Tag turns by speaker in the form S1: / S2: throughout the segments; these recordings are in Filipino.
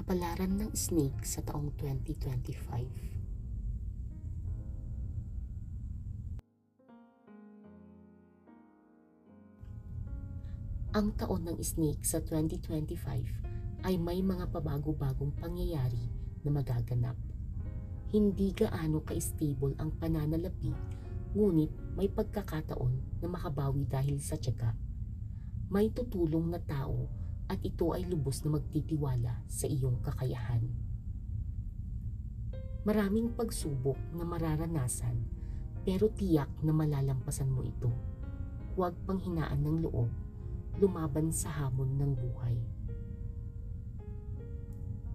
S1: Kapalaran ng snake sa taong 2025. Ang taon ng snake sa 2025 ay may mga pabago-bagong pangyayari na magaganap. Hindi gaano ka-stable ang pananalapi, ngunit may pagkakataon na makabawi dahil sa tiyaga. May tutulong na tao at ito ay lubos na magtitiwala sa iyong kakayahan. Maraming pagsubok na mararanasan, pero tiyak na malalampasan mo ito. Huwag panghinaan ng loob, lumaban sa hamon ng buhay.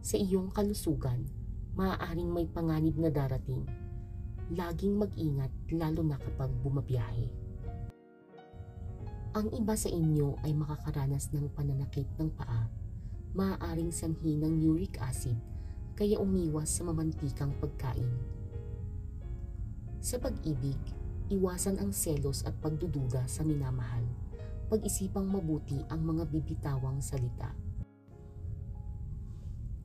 S1: Sa iyong kalusugan, maaaring may panganib na darating. Laging mag-ingat lalo na kapag bumabiyahe. Ang iba sa inyo ay makakaranas ng pananakit ng paa, maaaring sanhi ng uric acid, kaya umiwas sa mamantikang pagkain. Sa pag-ibig, iwasan ang selos at pagdududa sa minamahal. Pag-isipang mabuti ang mga bibitawang salita.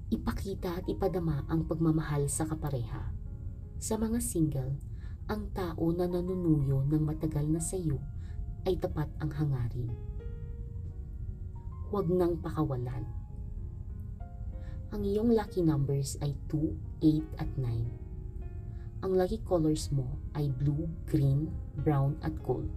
S1: Ipakita at ipadama ang pagmamahal sa kapareha. Sa mga single, ang tao na nanunuyo ng matagal na sa iyo ay tapat ang hangarin. Huwag nang pakawalan. Ang iyong lucky numbers ay 2, 8 at 9. Ang lucky colors mo ay blue, green, brown at gold.